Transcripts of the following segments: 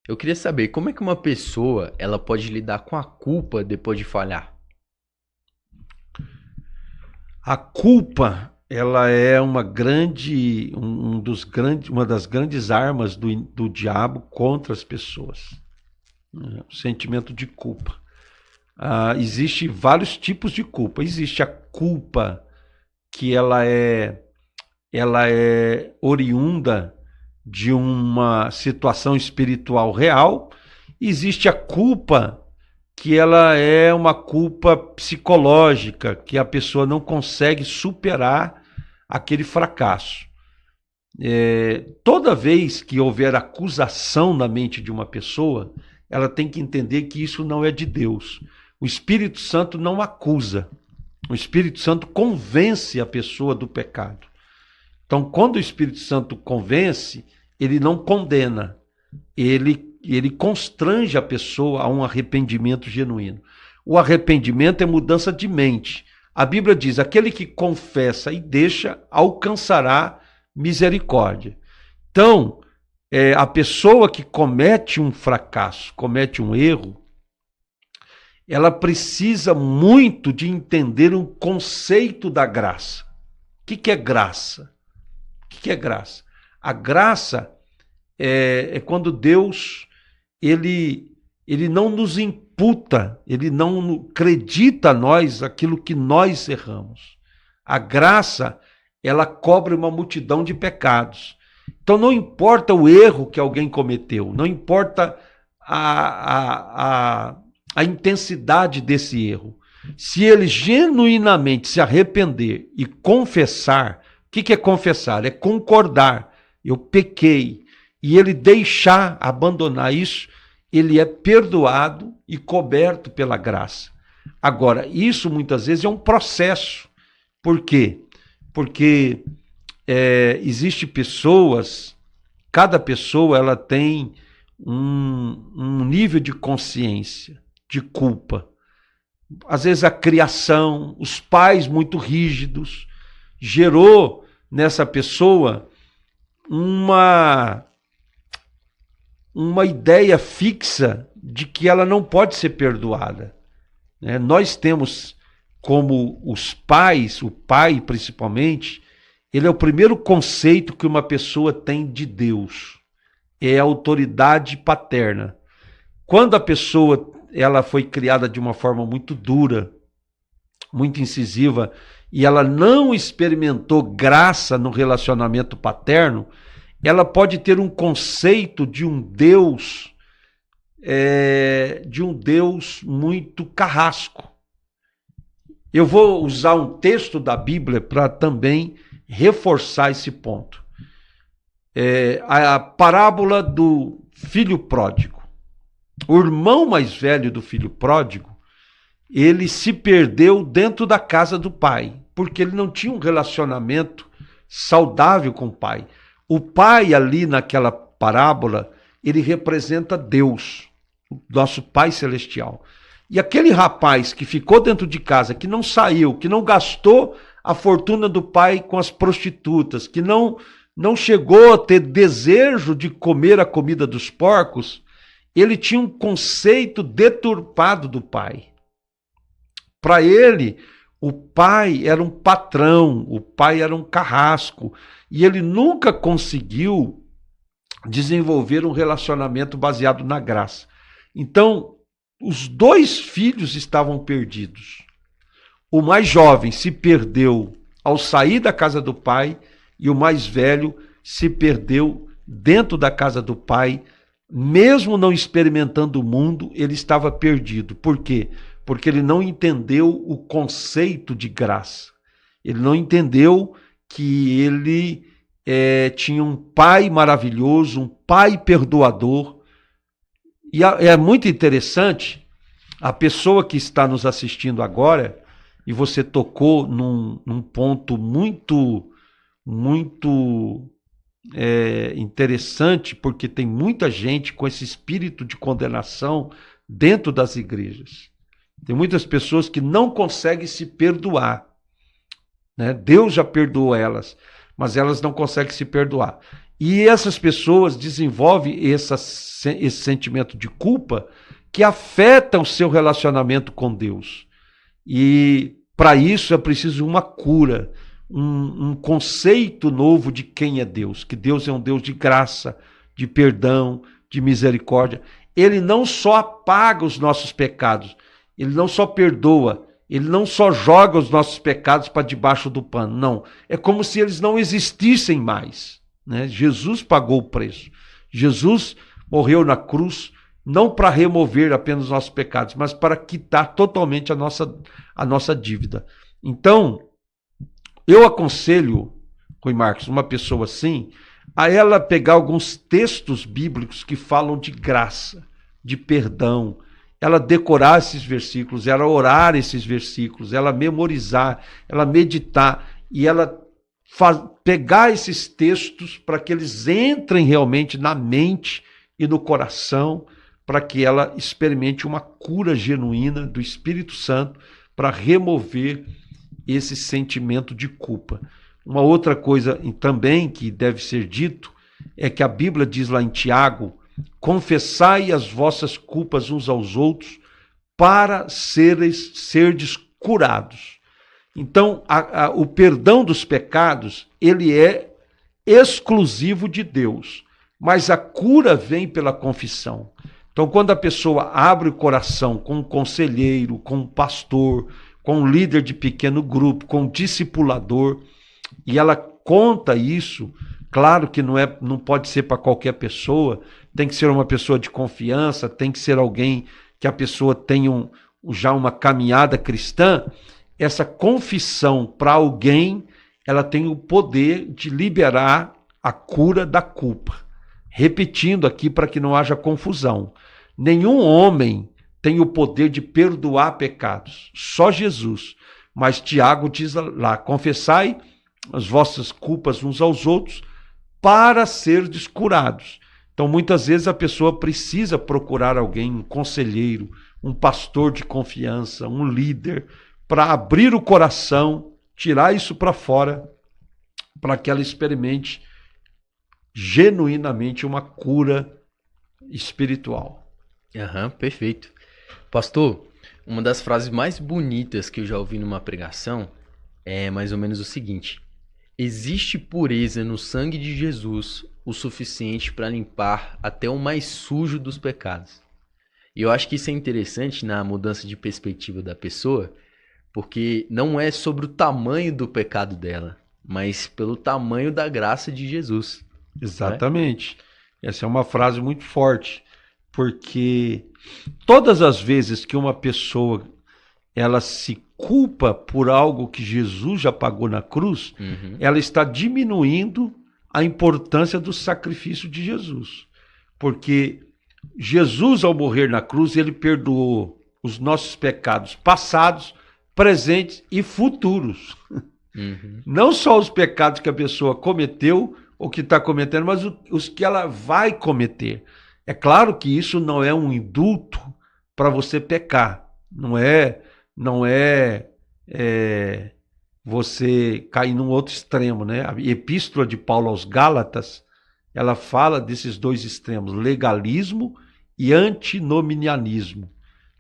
Eu queria saber como é que uma pessoa ela pode lidar com a culpa depois de falhar. A culpa, ela é uma das grandes armas do diabo contra as pessoas, né? O sentimento de culpa. Existe vários tipos de culpa. Existe a culpa que ela é oriunda de uma situação espiritual real. Existe a culpa que ela é uma culpa psicológica, que a pessoa não consegue superar aquele fracasso. Toda vez que houver acusação na mente de uma pessoa, ela tem que entender que isso não é de Deus. O Espírito Santo não acusa. O Espírito Santo convence a pessoa do pecado. Então, quando o Espírito Santo convence, ele não condena. Ele constrange a pessoa a um arrependimento genuíno. O arrependimento é mudança de mente. A Bíblia diz: aquele que confessa e deixa, alcançará misericórdia. Então, a pessoa que comete um fracasso, comete um erro, ela precisa muito de entender um conceito da graça. O que é graça? O que é graça? A graça é quando Deus ele não nos imputa, ele não acredita a nós aquilo que nós erramos. A graça, ela cobre uma multidão de pecados. Então não importa o erro que alguém cometeu, não importa a intensidade desse erro. Se ele genuinamente se arrepender e confessar, o que é confessar? É concordar. Eu pequei. E ele deixar, abandonar isso, ele é perdoado e coberto pela graça. Agora, isso muitas vezes é um processo. Por quê? Porque existe pessoas, cada pessoa ela tem um nível de consciência, de culpa. Às vezes a criação, os pais muito rígidos, gerou nessa pessoa uma ideia fixa de que ela não pode ser perdoada. Nós temos como os pais, o pai principalmente, ele é o primeiro conceito que uma pessoa tem de Deus. É a autoridade paterna. Quando a pessoa ela foi criada de uma forma muito dura, muito incisiva, e ela não experimentou graça no relacionamento paterno, ela pode ter um conceito de um Deus muito carrasco. Eu vou usar um texto da Bíblia para também reforçar esse ponto. A parábola do filho pródigo. O irmão mais velho do filho pródigo, ele se perdeu dentro da casa do pai, porque ele não tinha um relacionamento saudável com o pai. O pai ali naquela parábola, ele representa Deus, o nosso Pai Celestial. E aquele rapaz que ficou dentro de casa, que não saiu, que não gastou a fortuna do pai com as prostitutas, que não chegou a ter desejo de comer a comida dos porcos, ele tinha um conceito deturpado do pai. Para ele, o pai era um patrão, o pai era um carrasco, e ele nunca conseguiu desenvolver um relacionamento baseado na graça. Então, os dois filhos estavam perdidos. O mais jovem se perdeu ao sair da casa do pai, e o mais velho se perdeu dentro da casa do pai. Mesmo não experimentando o mundo, ele estava perdido. Por quê? Porque ele não entendeu o conceito de graça. Ele não entendeu que ele tinha um pai maravilhoso, um pai perdoador. E é muito interessante, a pessoa que está nos assistindo agora, e você tocou num ponto muito interessante, porque tem muita gente com esse espírito de condenação dentro das igrejas. Tem muitas pessoas que não conseguem se perdoar. Deus já perdoou elas, mas elas não conseguem se perdoar. E essas pessoas desenvolvem esse sentimento de culpa que afeta o seu relacionamento com Deus. E para isso é preciso uma cura, um conceito novo de quem é Deus, que Deus é um Deus de graça, de perdão, de misericórdia. Ele não só apaga os nossos pecados, ele não só perdoa, ele não só joga os nossos pecados para debaixo do pano, não. É como se eles não existissem mais, né? Jesus pagou o preço. Jesus morreu na cruz, não para remover apenas os nossos pecados, mas para quitar totalmente a nossa dívida. Então, eu aconselho, Rui Marcos, uma pessoa assim, a ela pegar alguns textos bíblicos que falam de graça, de perdão, ela decorar esses versículos, ela orar esses versículos, ela memorizar, ela meditar e ela pegar esses textos para que eles entrem realmente na mente e no coração, para que ela experimente uma cura genuína do Espírito Santo para remover esse sentimento de culpa. Uma outra coisa também que deve ser dito é que a Bíblia diz lá em Tiago: confessai as vossas culpas uns aos outros para serdes curados. Então, o perdão dos pecados, ele é exclusivo de Deus, mas a cura vem pela confissão. Então, quando a pessoa abre o coração com um conselheiro, com um pastor, com um líder de pequeno grupo, com um discipulador, e ela conta isso, claro que não pode ser para qualquer pessoa, tem que ser uma pessoa de confiança, tem que ser alguém que a pessoa tenha já uma caminhada cristã. Essa confissão para alguém, ela tem o poder de liberar a cura da culpa. Repetindo aqui para que não haja confusão. Nenhum homem tem o poder de perdoar pecados, só Jesus. Mas Tiago diz lá: confessai as vossas culpas uns aos outros para serdes curados. Então, muitas vezes a pessoa precisa procurar alguém, um conselheiro, um pastor de confiança, um líder, para abrir o coração, tirar isso para fora, para que ela experimente genuinamente uma cura espiritual. Perfeito. Pastor, uma das frases mais bonitas que eu já ouvi numa pregação é mais ou menos o seguinte: existe pureza no sangue de Jesus o suficiente para limpar até o mais sujo dos pecados. E eu acho que isso é interessante na mudança de perspectiva da pessoa, porque não é sobre o tamanho do pecado dela, mas pelo tamanho da graça de Jesus. Exatamente. Essa é uma frase muito forte, porque todas as vezes que uma pessoa ela se culpa por algo que Jesus já pagou na cruz, ela está diminuindo a importância do sacrifício de Jesus. Porque Jesus, ao morrer na cruz, ele perdoou os nossos pecados passados, presentes e futuros. Não só os pecados que a pessoa cometeu ou que está cometendo, mas os que ela vai cometer. É claro que isso não é um indulto para você pecar. Não é você cair num outro extremo, né? A epístola de Paulo aos Gálatas, ela fala desses dois extremos, legalismo e antinomianismo.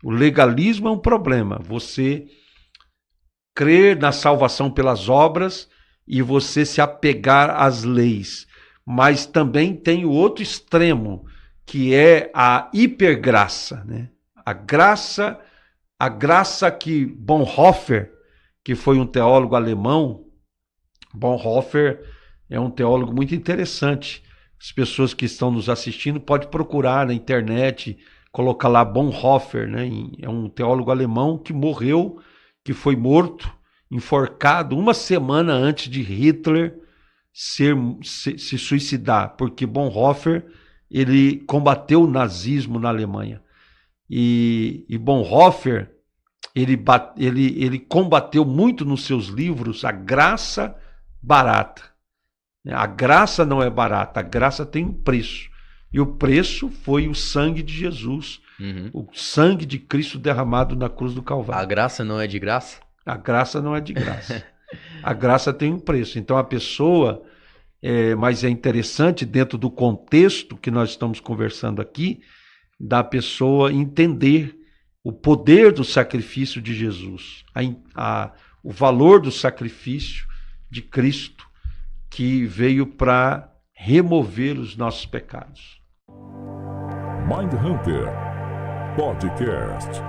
O legalismo é um problema, você crer na salvação pelas obras e você se apegar às leis. Mas também tem o outro extremo, que é a hipergraça, né? A graça que Bonhoeffer, que foi um teólogo alemão, Bonhoeffer é um teólogo muito interessante. As pessoas que estão nos assistindo podem procurar na internet, colocar lá Bonhoeffer, né? É um teólogo alemão que morreu, que foi morto, enforcado, uma semana antes de Hitler se suicidar, porque Bonhoeffer ele combateu o nazismo na Alemanha. E Bonhoeffer ele combateu muito nos seus livros a graça barata. A graça não é barata, a graça tem um preço. E o preço foi o sangue de Jesus, o sangue de Cristo derramado na cruz do Calvário. A graça não é de graça? A graça não é de graça. A graça tem um preço. Então a pessoa, mas é interessante, dentro do contexto que nós estamos conversando aqui, da pessoa entender o poder do sacrifício de Jesus, o valor do sacrifício de Cristo, que veio para remover os nossos pecados. Mind Hunter Podcast.